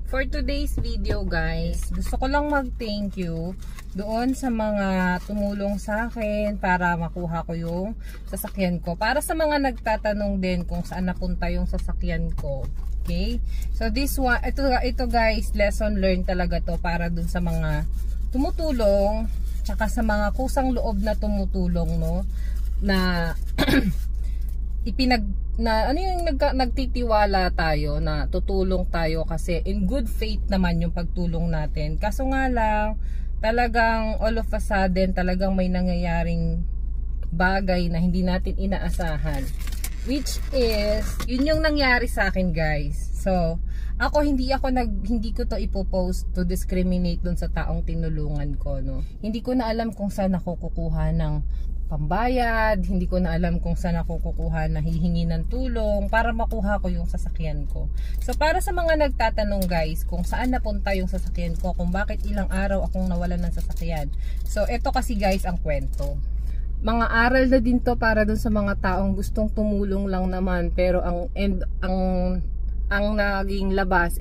For today's video guys, gusto ko lang mag-thank you doon sa mga tumulong sa akin para makuha ko yung sasakyan ko. Para sa mga nagtatanong din kung saan napunta yung sasakyan ko. Okay? So this one, ito guys, lesson learned talaga to para dun sa mga tumutulong, tsaka sa mga kusang loob na tumutulong, no? Na nagtitiwala tayo na tutulong tayo kasi in good faith naman yung pagtulong natin. Kaso nga lang, talagang all of a sudden talagang may nangyayaring bagay na hindi natin inaasahan, which is yun yung nangyari sa akin guys. So ako hindi ko to ipopost to discriminate dun sa taong tinulungan ko, no. Hindi ko na alam kung saan ako kukuha ng pambayad, hindi ko na alam kung saan ako kukuha na hihingi ng tulong para makuha ko yung sasakyan ko. So para sa mga nagtatanong guys kung saan napunta yung sasakyan ko, kung bakit ilang araw akong nawalan ng sasakyan. So ito kasi guys ang kwento. Mga aral na din to para dun sa mga taong gustong tumulong lang naman, pero ang naging labas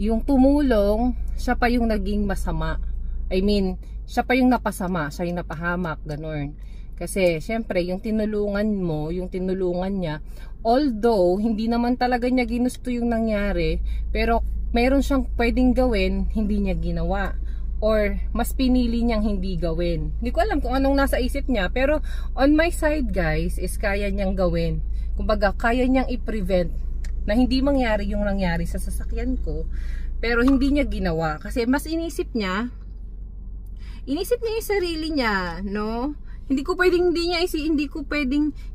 yung tumulong, siya pa yung naging masama. I mean, siya pa yung napasama, siya yung napahamak, ganun. Kasi syempre yung tinulungan mo, yung tinulungan niya, although hindi naman talaga niya ginusto yung nangyari, pero meron siyang pwedeng gawin, hindi niya ginawa, or mas pinili niyang hindi gawin. Hindi ko alam kung anong nasa isip niya, pero on my side guys is kaya niyang gawin. Kumbaga kaya niyang i-prevent na hindi mangyari yung nangyari sa sasakyan ko, pero hindi niya ginawa kasi mas inisip niya yung sarili niya, no? Hindi ko pwedeng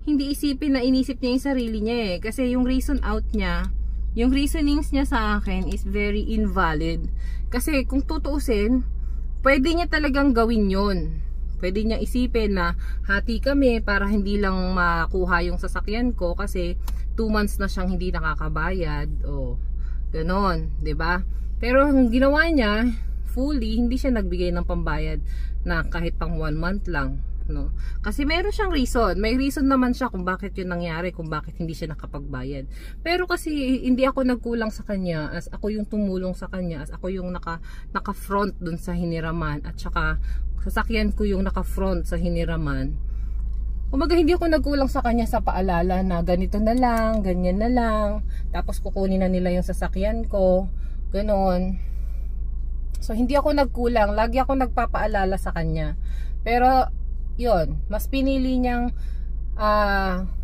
hindi isipin na inisip niya yung sarili niya kasi yung reasonings niya sa akin is very invalid. Kasi kung tutuusin, pwede niya talagang gawin yon. Pwede niya isipin na hati kami para hindi lang makuha yung sasakyan ko kasi 2 months na siyang hindi nakakabayad o ganon, 'di ba? Pero ang ginawa niya, fully, hindi siya nagbigay ng pambayad na kahit pang 1 month lang, no? Kasi meron siyang reason. May reason naman siya kung bakit yun nangyari, kung bakit hindi siya nakapagbayad. Pero kasi hindi ako nagkulang sa kanya, as ako yung tumulong sa kanya, as ako yung naka-front dun sa hiniraman, at saka sasakyan ko yung naka-front sa hiniraman. Kumbaga hindi ako nagkulang sa kanya sa paalala na ganito na lang, ganyan na lang, tapos kukunin na nila yung sasakyan ko, ganon. So hindi ako nagkulang, lagi ako nagpapaalala sa kanya. Pero yun, mas pinili niyang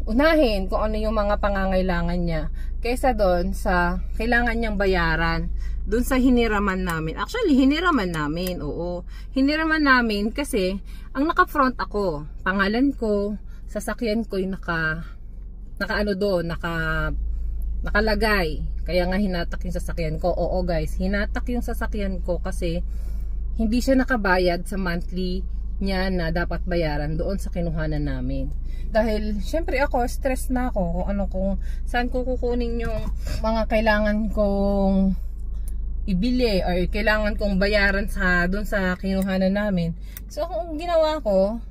unahin kung ano yung mga pangangailangan niya kaysa doon sa kailangan niyang bayaran doon sa hiniraman namin. Actually, hiniraman namin, oo. Hiniraman namin kasi ang naka-front ako, pangalan ko, sasakyan ko yung nakalagay. Kaya nga hinatak yung sasakyan ko. Oo guys, hinatak yung sasakyan ko kasi hindi siya nakabayad sa monthly niya na dapat bayaran doon sa kinuhanan namin. Dahil syempre ako, stress na ako kung saan ko kukunin yung mga kailangan kong ibili or kailangan kong bayaran doon sa kinuhanan namin. So kung ginawa ko,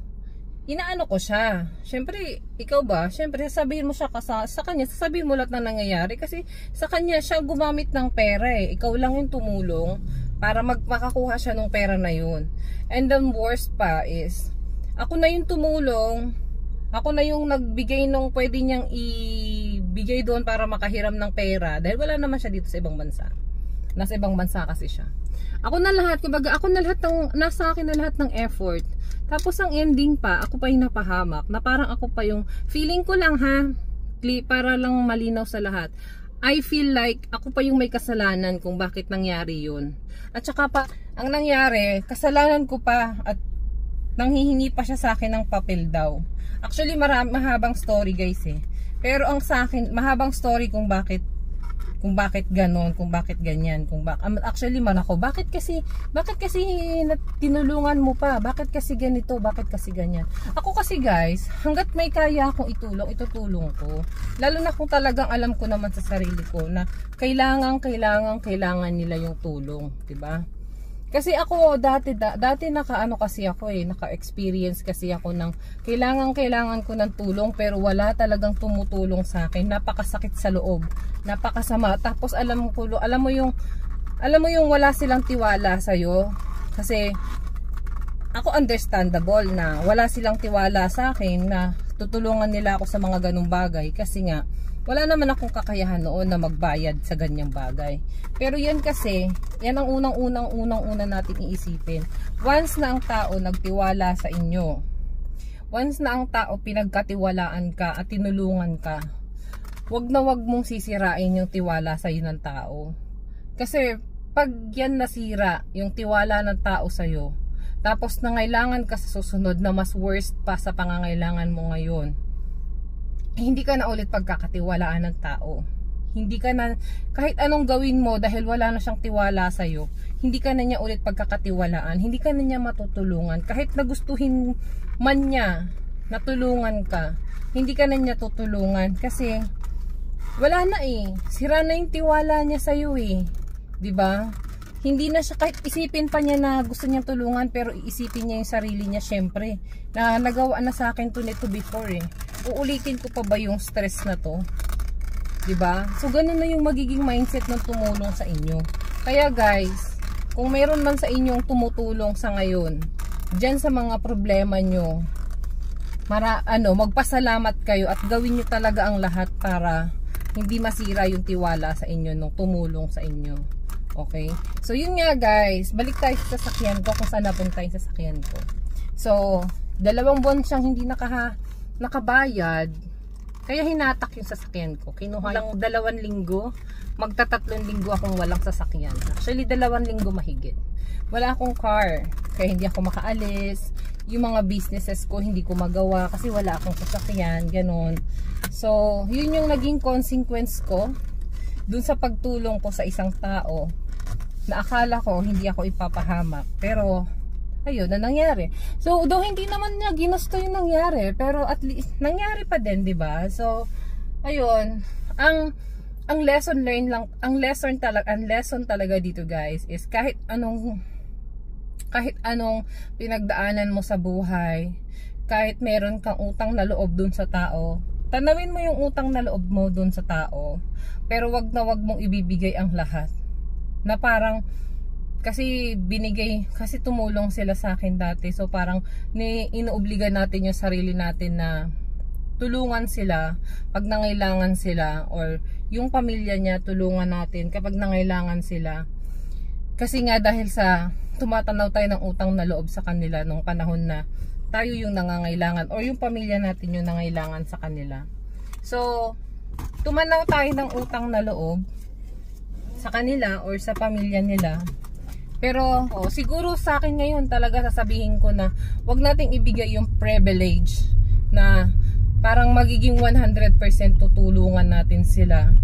inaano ko siya. Syempre, ikaw ba? Syempre, sasabihin mo siya sa kanya, sasabihin mo lahat ng nangyayari kasi sa kanya siya gumamit ng pera Ikaw lang yung tumulong para makakuha siya ng pera na yun. And the worst pa is, ako na yung tumulong, ako na yung nagbigay nung pwede niyang ibigay doon para makahiram ng pera dahil wala naman siya dito sa ibang bansa. Nasa ibang bansa kasi siya. Ako na lahat, kumbaga ako na lahat nasa akin na lahat ng effort. Tapos ang ending pa, ako pa yung napahamak, na parang ako pa yung, feeling ko lang para lang malinaw sa lahat, I feel like ako pa yung may kasalanan kung bakit nangyari yun. At saka pa, ang nangyari, kasalanan ko pa at nanghihingi pa siya sa akin ng papel daw. Actually, mahabang story guys Pero ang sa akin, mahabang story kung bakit ganon, kung bakit ganyan, actually man ako, bakit kasi tinulungan mo pa, bakit kasi ganito, bakit kasi ganyan. Ako kasi guys, hanggat may kaya akong itutulong ko, lalo na kung talagang alam ko naman sa sarili ko na kailangan nila yung tulong, 'di ba? Kasi ako dati naka-ano kasi ako naka-experience kasi ako ng kailangan ko ng tulong pero wala talagang tumutulong sa akin. Napakasakit sa loob, napakasama. Tapos alam mo yung wala silang tiwala sa iyo. Kasi ako understandable na wala silang tiwala sa akin na tutulungan nila ako sa mga ganung bagay kasi nga wala naman akong kakayahan noon na magbayad sa ganyang bagay. Pero yan kasi, yan ang unang natin iisipin. Once na ang tao nagtiwala sa inyo, once na ang tao pinagkatiwalaan ka at tinulungan ka, wag mong sisirain yung tiwala sa iyo ng tao. Kasi pag yan nasira, yung tiwala ng tao sa iyo, tapos nangailangan ka sa susunod na mas worst pa sa pangangailangan mo ngayon, hindi ka na ulit pagkakatiwalaan ng tao. Hindi ka na, kahit anong gawin mo dahil wala na siyang tiwala sa'yo, hindi ka na niya ulit pagkakatiwalaan, hindi ka na niya matutulungan. Kahit nagustuhin man niya natulungan ka, hindi ka na niya tutulungan kasi wala na sira na yung tiwala niya sa'yo diba? Hindi na siya, kahit isipin pa niya na gusto niyang tulungan, pero iisipin niya yung sarili niya syempre, na nagawa na sa akin to nito before uulitin ko pa ba yung stress na to, diba? So ganun na yung magiging mindset ng tumulong sa inyo. Kaya guys, kung mayroon man sa inyong tumutulong sa ngayon dyan sa mga problema nyo, magpasalamat kayo at gawin nyo talaga ang lahat para hindi masira yung tiwala sa inyo nung tumulong sa inyo. Okay? So yun nga guys, balik tayo sa sasakyan ko, kung saan napunta yung sasakyan ko. So 2 buwan siyang hindi nakabayad, kaya hinatak yung sasakyan ko. Kinuha lang 2 linggo, magta-3 linggo akong walang sasakyan. Actually 2 linggo mahigit. Wala akong car, kaya hindi ako makaalis. Yung mga businesses ko hindi ko magawa kasi wala akong sasakyan, ganun. So yun yung naging consequence ko dun sa pagtulong ko sa isang tao na akala ko hindi ako ipapahamak, pero ayun na nangyari. So though hindi naman niya ginusto yung nangyari, pero at least nangyari pa din, 'di ba? So ayun, ang lesson learned lang, ang lesson talaga dito guys is kahit anong pinagdaanan mo sa buhay, kahit meron kang utang na loob dun sa tao, tanawin mo yung utang na loob mo dun sa tao, pero wag mong ibibigay ang lahat. Na parang kasi tumulong sila sa akin dati, so parang inuobliga natin yung sarili natin na tulungan sila pag nangailangan sila, or yung pamilya niya tulungan natin kapag nangailangan sila. Kasi nga dahil sa tumatanaw tayo ng utang na loob sa kanila nung panahon na tayo yung nangangailangan or yung pamilya natin yung nangailangan sa kanila. So tumanaw tayo ng utang na loob sa kanila or sa pamilya nila. Pero siguro sa akin ngayon talaga sasabihin ko na wag nating ibigay yung privilege na parang magiging 100% tutulungan natin sila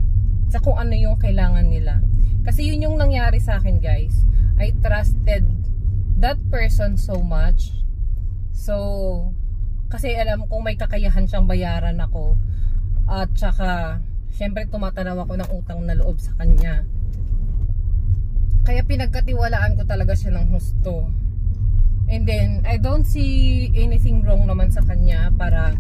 sa kung ano yung kailangan nila. Kasi yun yung nangyari sa akin guys. I trusted that person so much. So kasi alam kong may kakayahan siyang bayaran ako, at saka syempre tumatanaw ako ng utang na loob sa kanya. Kaya pinagkatiwalaan ko talaga siya ng husto. And then I don't see anything wrong naman sa kanya para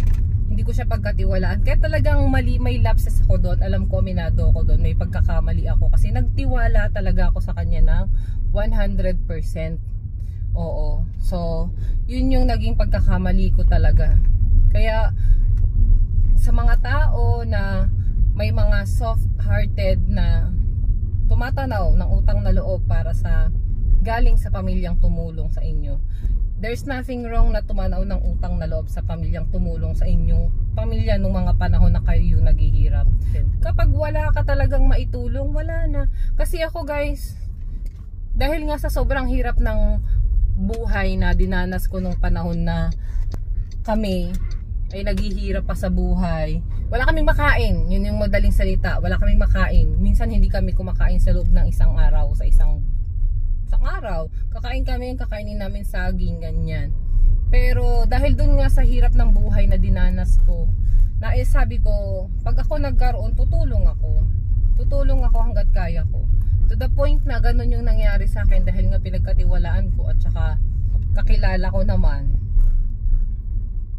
hindi ko siya pagkatiwalaan. Kaya talagang may lapses ako doon. Alam ko, aminado ako doon, may pagkakamali ako kasi nagtiwala talaga ako sa kanya ng 100%. Oo. So yun yung naging pagkakamali ko talaga. Kaya sa mga tao na may mga soft-hearted na tumatanaw ng utang na loob para sa galing sa pamilyang tumulong sa inyo, there's nothing wrong na tumanaw ng utang na loob sa pamilyang tumulong sa inyong pamilya nung mga panahon na kayo yung naghihirap. Kapag wala ka talagang maitulong, wala na. Kasi ako guys, dahil nga sa sobrang hirap ng buhay na dinanas ko nung panahon na kami ay naghihirap pa sa buhay, wala kaming makain. Yun yung madaling salita, wala kaming makain. Minsan hindi kami kumakain sa loob ng isang araw, sa isang araw. Kakainin namin saging, ganyan. Pero dahil dun nga sa hirap ng buhay na dinanas ko, sabi ko, pag ako nagkaroon, tutulong ako hanggat kaya ko. To the point na ganun yung nangyari sa akin dahil nga pinagkatiwalaan ko at saka kakilala ko naman.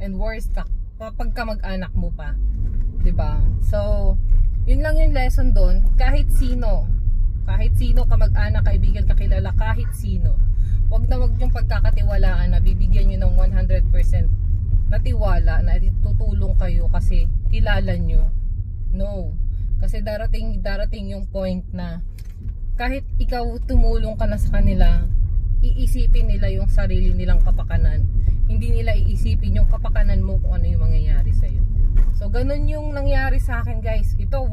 And worst kapag kamag-anak mo pa, 'di ba? So, yun lang yung lesson doon. Kahit sino kamag-anak, kaibigan, kakilala, kahit sino, wag yung pagkakatiwalaan na bibigyan nyo ng 100% na tiwala na tutulong kayo kasi kilala nyo. No. Kasi darating yung point na kahit ikaw tumulong ka na sa kanila, iisipin nila yung sarili nilang kapakanan. Hindi nila iisipin yung kapakanan mo kung ano yung mangyayari sa'yo. So, ganun yung nangyari sa akin, guys. Ito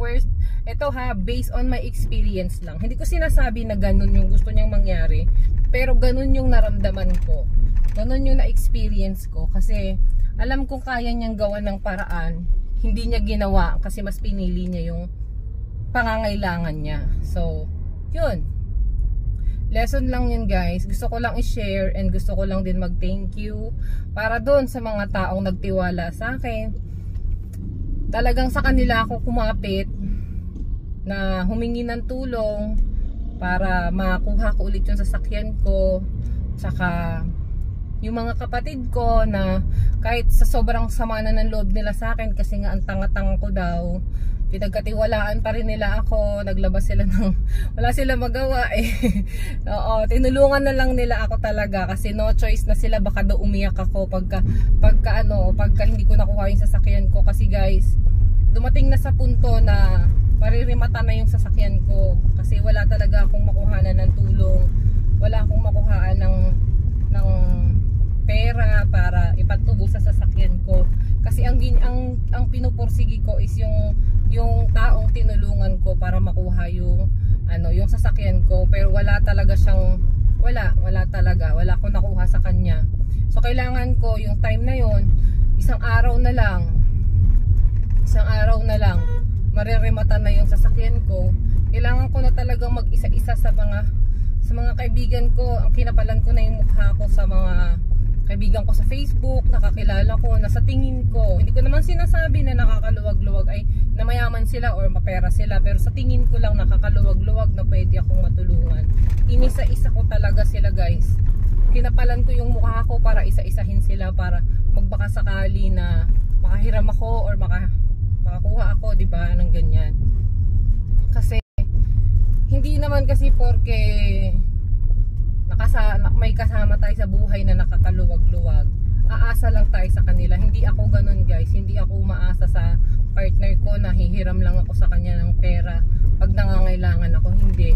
based on my experience lang. Hindi ko sinasabi na ganun yung gusto niyang mangyari, pero ganun yung naramdaman ko. Ganun yung na-experience ko. Kasi, alam kong kaya niyang gawa ng paraan. Hindi niya ginawa kasi mas pinili niya yung pangangailangan niya. So, yun. Lesson lang yun, guys. Gusto ko lang i-share and gusto ko lang din mag-thank you para doon sa mga taong nagtiwala sa akin. Talagang sa kanila ako kumapit na humingi ng tulong para makuha ko ulit yung sasakyan ko. Tsaka yung mga kapatid ko na kahit sa sobrang sama na ng loob nila sa akin kasi nga ang tanga-tanga ko daw, pinagkatiwalaan pa rin nila ako. Naglabas sila ng wala sila magawa eh. Oo, tinulungan na lang nila ako talaga kasi no choice na sila. Baka daw umiyak ako pagka hindi ko nakuha yung sasakyan ko kasi guys, dumating na sa punto na maririmata na yung sasakyan ko kasi wala talaga akong makuhanan ng tulong, wala akong makuhaan ng pera para ipatubo sa sasakyan ko kasi ang pinupursigi ko is yung taong tinulungan ko para makuha yung sasakyan ko, pero wala talaga siyang wala akong nakuha sa kanya. So kailangan ko yung time na yon, isang araw na lang maririmata na yung sasakyan ko. Kailangan ko na talagang mag-isa-isa sa mga kaibigan ko. Ang kinapalan ko na yung mukha ko sa mga kaibigan ko sa Facebook, nakakilala ko, na sa tingin ko, hindi ko naman sinasabi na nakakaluwag-luwag ay na mayaman sila or mapera sila, pero sa tingin ko lang nakakaluwag-luwag na pwede akong matulungan. Inisa-isa ko talaga sila, guys. Kinapalan ko yung mukha ko para isa-isahin sila para magbaka sakali na makahiram ako or makakuha ako, di ba, ng ganyan. Kasi hindi naman kasi porke may kasama tayo sa buhay na nakakaluwag-luwag, aasa lang tayo sa kanila. Hindi ako ganun, guys. Hindi ako umaasa sa partner ko na hihiram lang ako sa kanya ng pera pag nangangailangan ako. Hindi.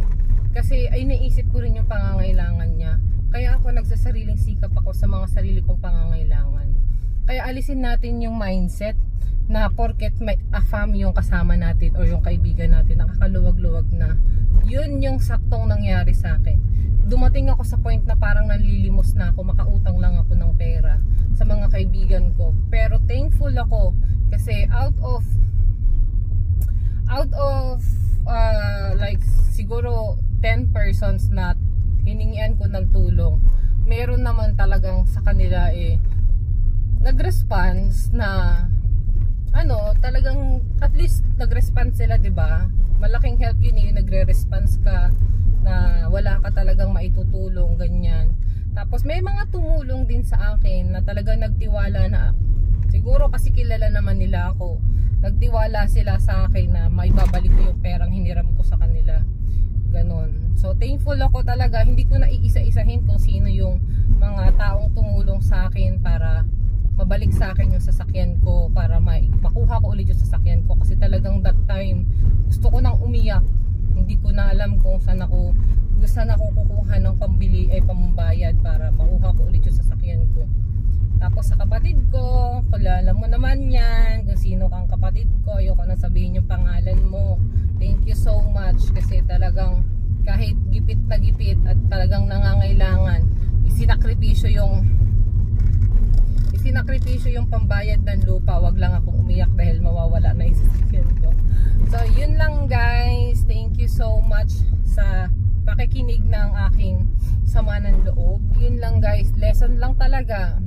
Kasi ay naisip ko rin yung pangangailangan niya. Kaya ako nagsasariling sikap ako sa mga sarili kong pangangailangan. Kaya alisin natin yung mindset na porket may afam yung kasama natin or yung kaibigan natin, nakakaluwag-luwag na. Yun yung saktong nangyari sa akin. Dumating ako sa point na parang nanlilimos na ako, makautang lang ako ng pera sa mga kaibigan ko. Pero thankful ako kasi out of like siguro 10 persons na hiningian ko ng tulong, meron naman talagang sa kanila nag-response na talagang at least nag-response sila, 'di ba? Malaking help yun yung nagre-response ka na wala ka talagang maitutulong, ganyan. Tapos may mga tumulong din sa akin na talagang nagtiwala na, siguro kasi kilala naman nila ako, nagtiwala sila sa akin na maibabalik ko yung perang hiniram ko sa kanila, ganon. So thankful ako talaga. Hindi ko na iisa-isahin kung sino yung mga taong tumulong sa akin para mabalik sa akin yung sasakyan ko, para makuha ko ulit yung sasakyan ko. Kasi talagang that time gusto ko nang umiyak. Hindi ko na alam kung saan ako kukuha ng pambayad para makuha ko ulit yung sasakyan ko. Tapos sa kapatid ko, kilala mo naman yan kung sino kang kapatid ko. Ayoko na sabihin yung pangalan mo. Thank you so much kasi talagang kahit gipit na gipit at talagang nangangailangan, isinakripisyo yung pambayad ng lupa. Wag lang akong umiyak dahil mawawala na yung sasakyan ko. So yun lang, guys. Thank you so much sa pakikinig ng aking sama ng loob. Yun lang, guys. Lesson lang talaga.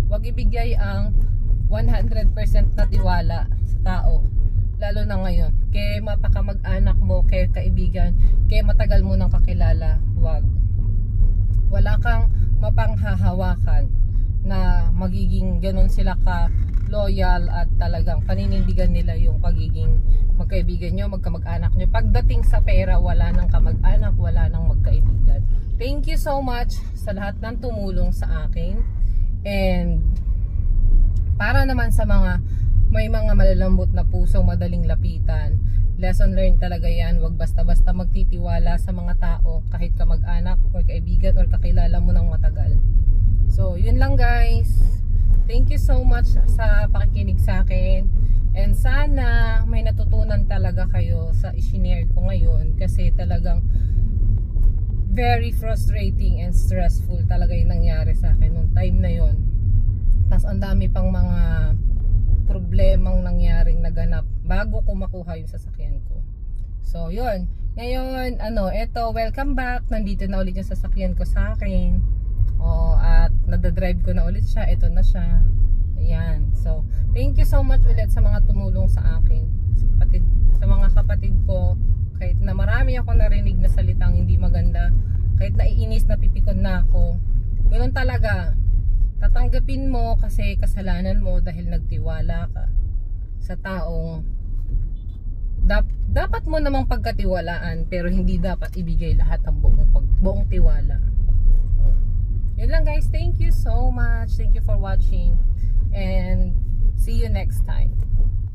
Wag ibigay ang 100% na tiwala sa tao. lalo na ngayon. Kaya mapakamag-anak mo, kaya kaibigan, kaya matagal mo nang kakilala, wag. Wala kang mapanghahawakan na magiging ganun sila ka loyal at talagang paninindigan nila yung pagiging magkaibigan nyo, magkamag-anak nyo. Pagdating sa pera, wala nang kamag-anak, wala nang magkaibigan. Thank you so much sa lahat ng tumulong sa akin. And para naman sa mga may mga malalambot na pusong madaling lapitan, lesson learned talaga yan. Huwag basta-basta magtitiwala sa mga tao, kahit kamag-anak or kaibigan or kakilala mo ng matagal. So yun lang guys. Thank you so much sa pakikinig sa akin. And sana may natutunan talaga kayo sa i-share ko ngayon, kasi talagang very frustrating and stressful talaga yung nangyari sa akin nung time na yon. Tapos ang dami pang mga problemang nangyaring naganap bago ko makuha yung sasakyan ko. So yun, ngayon eto, welcome back. Nandito na ulit yung sasakyan ko sa akin. At nadadrive ko na ulit siya. Ito na siya. Ayan. So thank you so much ulit sa mga tumulong sa akin, sa mga kapatid ko. Kahit na marami ako narinig na salitang hindi maganda, kahit naiinis, napipikon na ako, ganoon talaga. Tatanggapin mo kasi kasalanan mo dahil nagtiwala ka sa taong dapat mo namang pagkatiwalaan, pero hindi dapat ibigay lahat ng buong tiwala. Yun lang guys, thank you so much. Thank you for watching and see you next time.